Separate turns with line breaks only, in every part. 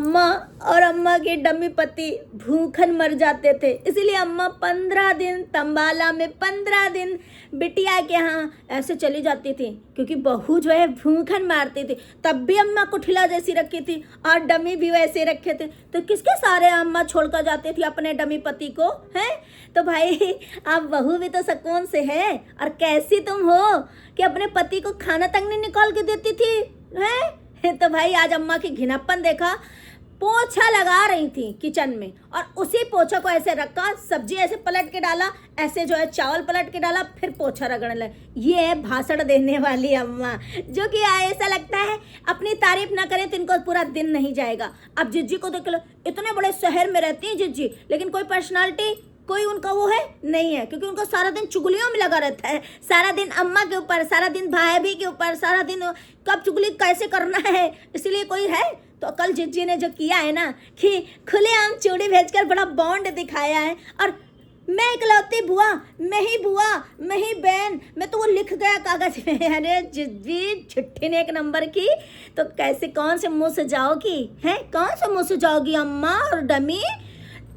अम्मा और अम्मा के डम्मी पति भूखन मर जाते थे, इसीलिए अम्मा 15 दिन तंबाला में 15 दिन बिटिया के यहाँ ऐसे चली जाती थी, क्योंकि बहू जो है भूखन मारती थी। तब भी अम्मा को ठिला जैसी रखी थी और डमी भी वैसे रखे थे। तो किसके सारे अम्मा छोड़कर जाती थी अपने डमी पति को, हैं? तो भाई आप बहू भी तो सुकून से है, और कैसी तुम हो कि अपने पति को खाना तक नहीं निकाल के देती थी, हैं? तो भाई आज अम्मा की घिनप्पन देखा। पोछा लगा रही थी किचन में, और उसी पोछा को ऐसे रखा, सब्जी ऐसे पलट के डाला, ऐसे जो है चावल पलट के डाला, फिर पोछा रगड़ने लगे। ये है भाषण देने वाली अम्मा, जो कि ऐसा लगता है अपनी तारीफ ना करें तो इनको पूरा दिन नहीं जाएगा। अब जिज्जी को देख लो, इतने बड़े शहर में रहती है जिज्जी, लेकिन कोई पर्सनालिटी, कोई उनका वो है नहीं है, क्योंकि उनका सारा दिन चुगलियों में लगा रहता है। सारा दिन अम्मा के ऊपर, सारा दिन भाभी के ऊपर, सारा दिन कब चुगली कैसे करना है, इसलिए कोई है। तो कल जिज्जी ने जो किया है ना कि खुलेआम चूड़ी भेजकर बड़ा बॉन्ड दिखाया है, और मैं इकलौती बुआ, मैं ही बुआ, मैं ही बहन, मैं तो वो लिख गया कागज में। अरे जिज्जी चिट्ठी ने एक नंबर की, तो कैसे कौन से मुंह से जाओगी, हैं? कौन से मुंह से जाओगी अम्मा और डमी?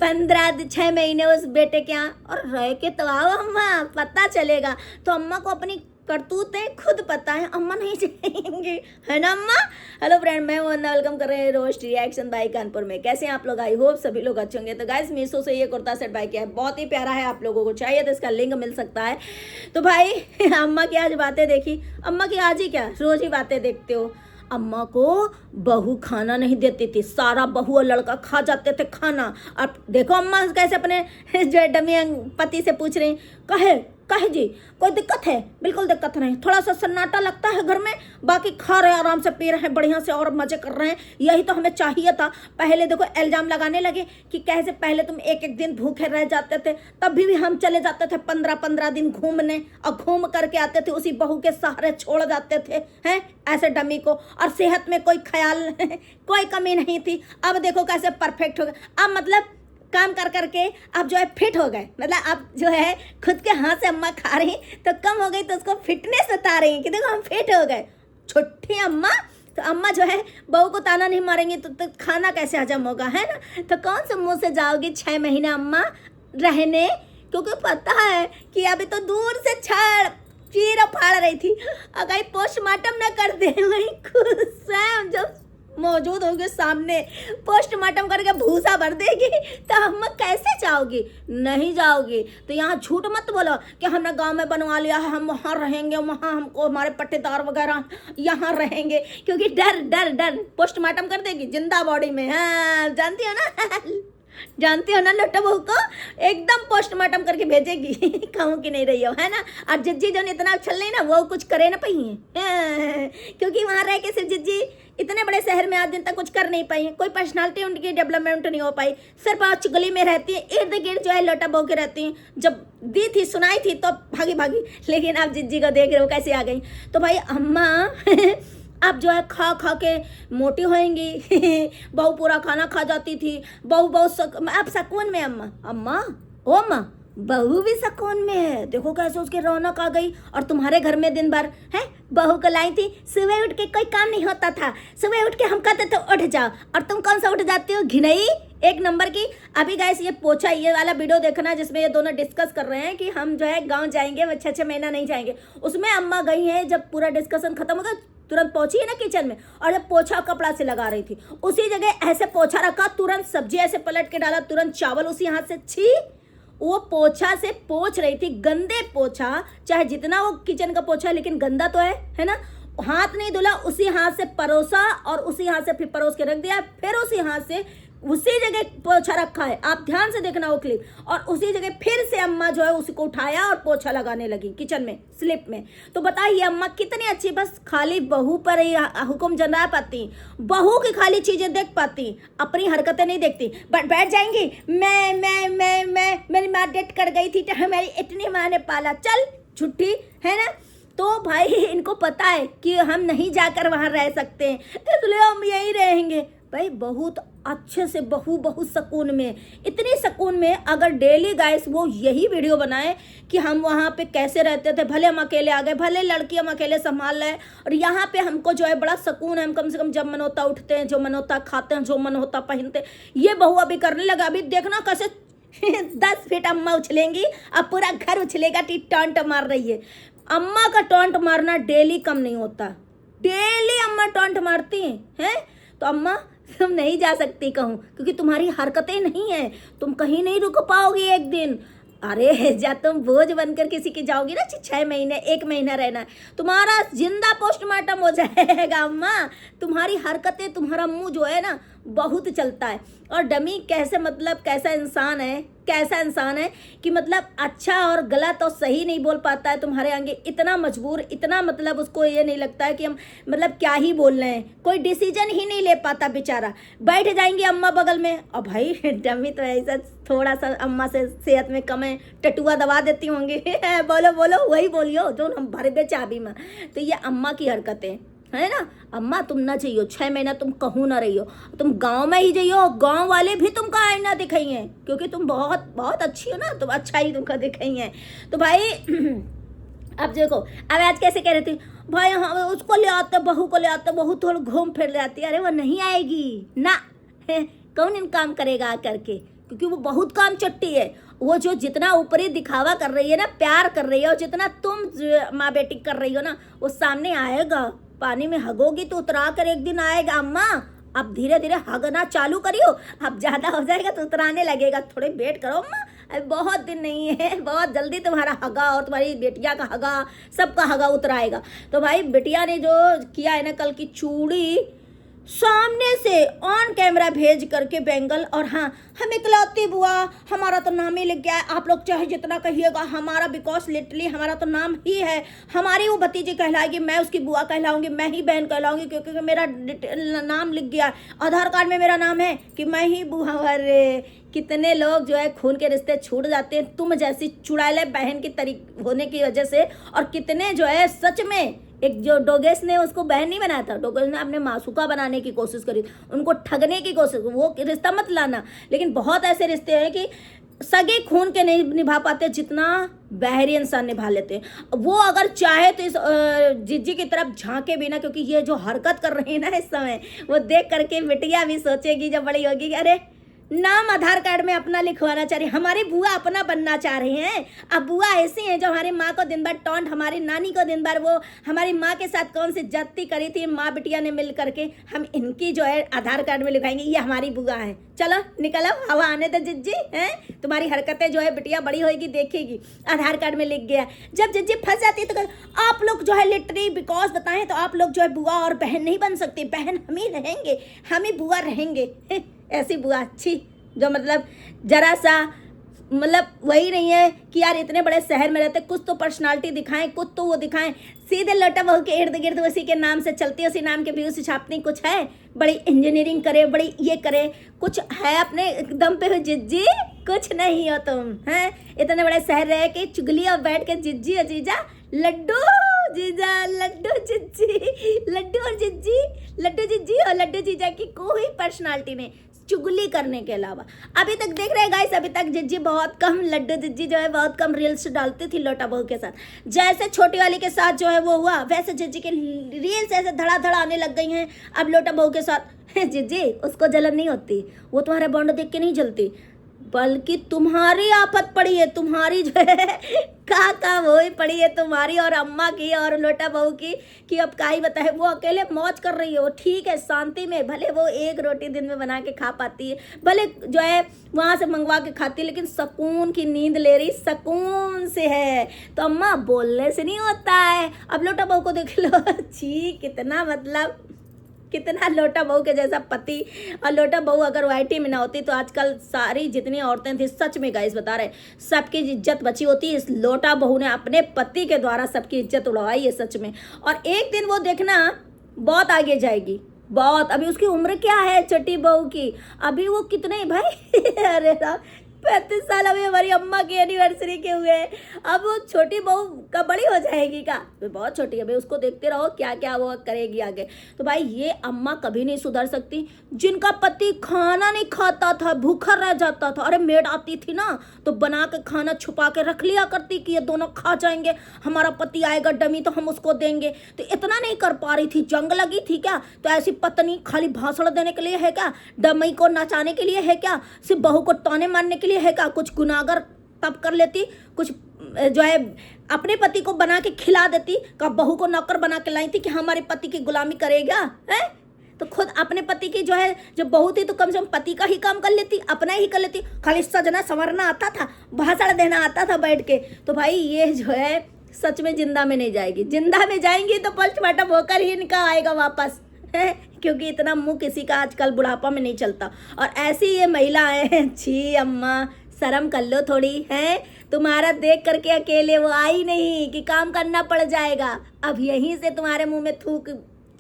6 महीने उस बेटे के यहाँ और रह के तो आओ अम्मा, पता चलेगा। तो अम्मा को अपनी करतूतें खुद पता है, अम्मा नहीं जाएंगी, है ना अम्मा? हेलो फ्रेंड, मैं वंदना, वेलकम कर रहे हैं रोस्ट रिएक्शन बाई कानपुर में। कैसे हैं आप लोग? आई होप सभी लोग अच्छे होंगे। तो गाइस मीशो से ये कुर्ता सेट बाय किया है, बहुत ही प्यारा है। आप लोगों को चाहिए तो इसका लिंक मिल सकता है। तो भाई अम्मा की आज बातें देखी, अम्मा की आज ही क्या रोज ही बातें देखते हो। अम्मा को बहू खाना नहीं देती थी, सारा बहू और लड़का खा जाते थे खाना। अब देखो अम्मा कैसे अपने जो डमी पति से पूछ रही, कहे कहे जी कोई दिक्कत है? बिल्कुल दिक्कत नहीं, थोड़ा सा सन्नाटा लगता है घर में, बाकी खा रहे हैं, आराम से पी रहे हैं, बढ़िया से और मजे कर रहे हैं। यही तो हमें चाहिए था। पहले देखो इल्जाम लगाने लगे कि कैसे पहले तुम एक एक दिन भूखे रह जाते थे, तब भी हम चले जाते थे 15-15 दिन घूमने, और घूम करके आते थे उसी बहू के सहारे छोड़ जाते थे, हैं? ऐसे डमी को, और सेहत में कोई ख्याल कोई कमी नहीं थी। अब देखो कैसे परफेक्ट हो गए। अब मतलब काम कर करके अब जो है फिट हो गए, मतलब अब जो है खुद के हाथ से अम्मा खा रही तो कम हो गई, तो उसको फिटनेस बता रही कि देखो हम फिट हो गए। छुट्टी अम्मा, तो अम्मा जो है बहू को ताना नहीं मारेंगी तो खाना कैसे हजम होगा, है ना? तो कौन से मुंह से जाओगी 6 महीने अम्मा रहने, क्योंकि पता है कि अभी तो दूर से छाड़ चीरा फाड़ रही थी, अगर पोस्टमार्टम ना कर दे वही खुश है जो मौजूद होंगे सामने, पोस्टमार्टम करके भूसा भर देगी, तो हम कैसे जाओगी? नहीं जाओगी। तो यहाँ झूठ मत बोलो कि हमने गांव में बनवा लिया है, हम वहाँ रहेंगे, वहाँ हमको हमारे पट्टेदार वगैरह यहाँ रहेंगे, क्योंकि डर डर डर पोस्टमार्टम कर देगी जिंदा बॉडी में। हाँ जानती हो ना, जानती हो ना लोटा बहू को एकदम पोस्टमार्टम करके भेजेगी। कहूँ कि नहीं रही हो, है ना? और जिज्जी जो इतना अच्छा नहीं ना, वो कुछ करे ना पाई है, क्योंकि वहाँ रह के सिर्फ जिज्जी इतने बड़े शहर में आज दिन तक कुछ कर नहीं पाई है, कोई पर्सनालिटी उनकी डेवलपमेंट नहीं हो पाई, सिर्फ आज गली में रहती है, इर्द गिर्द जो है लोटा बहू के रहती हैं। जब दी थी सुनाई थी तो भागी भागी, लेकिन आप जिज्जी को देख रहे हो कैसे आ गई। तो भाई अम्मा अब जो है खा खा के मोटी होएंगी। बहू पूरा खाना खा जाती थी, बहू बहुत अब सुकून में। अम्मा अम्मा ओ अम्मा, बहू भी सुकून में है, देखो कैसे उसकी रौनक आ गई। और तुम्हारे घर में दिन भर है बहू को लाई थी, सुबह उठ के कोई काम नहीं होता था, सुबह उठ के हम कहते थे उठ जाओ, और तुम कौन सा उठ जाती हो? घिनई एक नंबर की। अभी गाइस ये पोछा, ये वाला वीडियो देखना जिसमें ये दोनों डिस्कस कर रहे हैं कि हम जो है गांव जाएंगे, 6 महीना नहीं जाएंगे। उसमें अम्मा गई हैं, जब पूरा डिस्कशन खत्म हो गया तुरंत पहुंची है ना किचन में, और जब पोछा कपड़ा से लगा रही थी, उसी जगह ऐसे पोछा रखा, तुरंत सब्जी ऐसे पलट के डाला, तुरंत चावल उसी हाथ से, छी वो पोछा से पोछ रही थी। गंदे पोछा, चाहे जितना वो किचन का पोछा है, लेकिन गंदा तो है ना? हाथ नहीं धुला, उसी हाथ से परोसा, और उसी हाथ से फिर परोस के रख दिया, फिर उसी हाथ से उसी जगह पोछा रखा है, आप ध्यान से देखना वो क्लिप। और उसी जगह फिर से अम्मा जो है उसको उठाया और पोछा लगाने लगी किचन में, स्लिप में। तो बताइए अम्मा कितनी अच्छी, बस खाली बहू पर ही हुक्म जमा पाती, बहू की खाली चीजें देख पाती, अपनी हरकतें नहीं देखती। बट बैठ जाएंगी, मैं मेरी माँ डेट कर गई थी, हमारी इतनी माँ ने पाला, चल छुट्टी, है ना? तो भाई इनको पता है कि हम नहीं जाकर वहाँ रह सकते हैं, इसलिए हम यहीं रहेंगे। भाई बहुत अच्छे से बहुत सुकून में, इतनी सुकून में। अगर डेली गाइस वो यही वीडियो बनाए कि हम वहाँ पे कैसे रहते थे, भले हम अकेले आ गए, भले लड़की हम अकेले संभाल रहे, और यहाँ पे हमको जो है बड़ा सुकून है, हम कम से कम जब मन होता उठते हैं, जो मन होता खाते हैं, जो मन होता पहनते हैं। ये बहू अभी करने लगा। अभी देखना कैसे 10 फीट अम्मा उछलेंगी, अब पूरा घर उछलेगा। टॉन्ट मार रही है। अम्मा का टॉन्ट मारना डेली कम नहीं होता, डेली अम्मा टॉन्ट मारती हैं। तो अम्मा तुम नहीं जा सकती कहूँ, क्योंकि तुम्हारी हरकतें नहीं हैं, तुम कहीं नहीं रुक पाओगी एक दिन। अरे जब तुम बोझ बनकर किसी की जाओगी ना, 6 महीने 1 महीना रहना, तुम्हारा जिंदा पोस्टमार्टम हो जाएगा अम्मा। तुम्हारी हरकतें, तुम्हारा मुंह जो है ना बहुत चलता है। और डमी कैसे, मतलब कैसा इंसान है कि मतलब अच्छा और गलत और सही नहीं बोल पाता है तुम्हारे आगे। इतना मजबूर, इतना मतलब उसको ये नहीं लगता है कि हम मतलब क्या ही बोल रहे हैं, कोई डिसीजन ही नहीं ले पाता बेचारा। बैठ जाएंगे अम्मा बगल में, और भाई डमी तो ऐसा थोड़ा सा अम्मा से सेहत में कम है, टटुआ दबा देती होंगी। बोलो बोलो वही बोलियो जो हम भर दे चाबी में। तो ये अम्मा की हरकतें है ना। अम्मा तुम ना जाइयो, 6 महीना तुम कहूँ ना रहियो, तुम गांव में ही जाइयो। गांव वाले भी तुमको आईना दिखाई हैं, क्योंकि तुम बहुत बहुत अच्छी हो ना, तुम अच्छा ही तुमको दिखाई हैं। तो भाई अब देखो, अब आज कैसे कह रही थी भाई, हाँ उसको ले आते, बहू को ले आते, बहू थोड़ा घूम फिर ले आती। अरे वो नहीं आएगी ना, कौन इन काम करेगा करके, क्योंकि वो बहुत काम चट्टी है। वो जो जितना ऊपरी दिखावा कर रही है ना, प्यार कर रही है, और जितना तुम माँ बेटी कर रही हो ना, वो सामने आएगा। पानी में हगोगी तो उतरा कर एक दिन आएगा अम्मा। अब धीरे धीरे हगना चालू करियो, अब ज़्यादा हो जाएगा तो उतराने लगेगा। थोड़े वेट करो अम्मा, अभी बहुत दिन नहीं है, बहुत जल्दी तुम्हारा हगा और तुम्हारी बेटिया का हगा, सबका हगा उतराएगा। तो भाई बिटिया ने जो किया है ना, कल की चूड़ी सामने से ऑन कैमरा भेज करके बेंगल, और हाँ हम इकलौती बुआ, हमारा तो नाम ही लिख गया है, आप लोग चाहे जितना कहिएगा हमारा, बिकॉज लिटरली हमारा तो नाम ही है। हमारी वो भतीजी कहलाएगी, मैं उसकी बुआ कहलाऊंगी, मैं ही बहन कहलाऊंगी, क्योंकि मेरा नाम लिख गया है, आधार कार्ड में मेरा नाम है कि मैं ही बुआ। अरे कितने लोग जो है खून के रिश्ते छूट जाते हैं तुम जैसी चुड़ैले बहन की तरीक होने की वजह से। और कितने जो है सच में, एक जो डोगेस ने उसको बहन नहीं बनाया था, डोगेस ने अपने मासूका बनाने की कोशिश करी, उनको ठगने की कोशिश, वो रिश्ता मत लाना। लेकिन बहुत ऐसे रिश्ते हैं कि सगे खून के नहीं निभा पाते, जितना बहरी इंसान निभा लेते हैं। वो अगर चाहे तो इस जिज्जी की तरफ झांके भी ना, क्योंकि ये जो हरकत कर रही है ना इस समय, वो देख करके बिटिया भी सोचेगी जब बड़ी होगी कि अरे नाम आधार कार्ड में अपना लिखवाना चाह रही, हमारी बुआ अपना बनना चाह रही हैं। अब बुआ ऐसी हैं जो हमारी माँ को दिन भर टॉन्ट, हमारी नानी को दिन भर वो हमारी माँ के साथ कौन सी ज्यादती करी थी माँ बिटिया ने मिल करके, हम इनकी जो है आधार कार्ड में लिखाएंगे ये हमारी बुआ है। चलो निकलो, हवा आने दो जिज्जी, हैं तुम्हारी हरकतें जो है बिटिया बड़ी होगी देखेगी, आधार कार्ड में लिख गया। जब जिज्जी फंस जाती है तो आप लोग जो है लिटरली बिकॉज बताएं तो आप लोग जो है बुआ और बहन नहीं बन सकते, बहन हम ही रहेंगे, हम ही बुआ रहेंगे। ऐसी बुआ अच्छी जो मतलब जरा सा मतलब वही नहीं है कि यार इतने बड़े शहर में रहते, कुछ तो पर्सनालिटी दिखाएं, कुछ तो वो दिखाएं। सीधे लोटा बहू के इर्द गिर्द उसी के नाम से चलती है, उसी नाम के व्यूज छापती, कुछ है बड़ी इंजीनियरिंग करे, बड़ी ये करे, कुछ है अपने दम पे हो जिज्जी, कुछ नहीं हो तुम हैं। इतने बड़े शहर रहे कि चुगली और बैठ के जिज्जी और जीजा, लड्डू जीजा, लड्डू जिज्जी, लड्डू और जिज्जी, लड्डू जिज्जी और लड्डू जीजा की कोई पर्सनालिटी नहीं चुगली करने के अलावा। अभी तक देख रहे हैं गाइस, अभी तक जिज्जी बहुत कम, लड्डू जिज्जी जो है बहुत कम रील्स डालती थी लोटा बहू के साथ। जैसे छोटी वाली के साथ जो है वो हुआ, वैसे जिज्जी के रील्स ऐसे धड़ाधड़ आने लग गई हैं अब लोटा बहू के साथ। जिज्जी उसको जलन नहीं होती, वो तुम्हारा बॉन्ड देख के नहीं जलती, बल्कि तुम्हारी आफत पड़ी है, तुम्हारी जो है का वो ही पड़ी है तुम्हारी और अम्मा की और लोटा बहू की, कि अब का ही बताए। वो अकेले मौज कर रही है, वो ठीक है शांति में, भले वो 1 रोटी दिन में बना के खा पाती है, भले जो है वहाँ से मंगवा के खाती है, लेकिन सुकून की नींद ले रही, सुकून से है। तो अम्मा बोलने से नहीं होता है। अब लोटा बहू को देख लो, छी कितना मतलब कितना लोटा बहू के जैसा पति। और लोटा बहू अगर वाईटी में ना होती तो आजकल सारी जितनी औरतें थी, सच में गाइस बता रहे, सबकी इज्जत बची होती। इस लोटा बहू ने अपने पति के द्वारा सबकी इज्जत उड़वाई है सच में। और एक दिन वो देखना बहुत आगे जाएगी, बहुत। अभी उसकी उम्र क्या है छोटी बहू की, अभी वो कितने भाई अरे 35 साल अभी हमारी अम्मा की एनिवर्सरी के हुए हैं। अब वो छोटी बहू का बड़ी हो जाएगी का, तो बहुत छोटी है भाई, उसको देखते रहो क्या क्या वो करेगी आगे। तो भाई ये अम्मा कभी नहीं सुधर सकती। जिनका पति खाना नहीं खाता था, भूखा रह जाता था, अरे मेड आती थी ना तो बना के खाना छुपा के रख लिया करती कि ये दोनों खा जाएंगे, हमारा पति आएगा डमी तो हम उसको देंगे। तो इतना नहीं कर पा रही थी, जंग लगी थी क्या? तो ऐसी पत्नी खाली भाषण देने के लिए है क्या? डमी को नचाने के लिए है क्या? सिर्फ बहू को ताने मारने के लिए है क्या? कुछ गुनाहगार तब कर लेती, कुछ जो है अपने पति को बना के खिला देती, का बहू को नौकर बना के लाई थी कि हमारे पति की गुलामी करेगा है? तो खुद अपने पति की जो है, जब बहू थी तो कम से कम पति का ही काम कर लेती, अपना ही कर लेती। खाली सजना संवरना आता था, भाषण देना आता था बैठ के। तो भाई ये जो है सच में जिंदा में नहीं जाएगी। जिंदा में जाएंगी तो पोस्टमार्टम होकर ही इनका आएगा वापस है, क्योंकि इतना मुंह किसी का आजकल बुढ़ापा में नहीं चलता। और ऐसी ये महिलाएं हैं, छी अम्मा शर्म कर लो थोड़ी है। तुम्हारा देख करके अकेले वो आई नहीं कि काम करना पड़ जाएगा। अब यहीं से तुम्हारे मुंह में थूक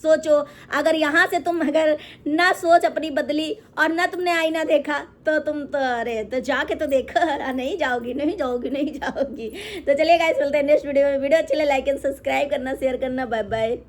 सोचो, अगर यहाँ से तुम अगर ना सोच अपनी बदली और ना तुमने आईना देखा तो तुम तो अरे तो जाके तो देखो, नहीं जाओगी नहीं जाओगी नहीं जाओगी। तो चलिए गाइस, मिलते हैं नेक्स्ट वीडियो में। वीडियो अच्छी लगे लाइक एंड सब्सक्राइब करना, शेयर करना। Bye bye.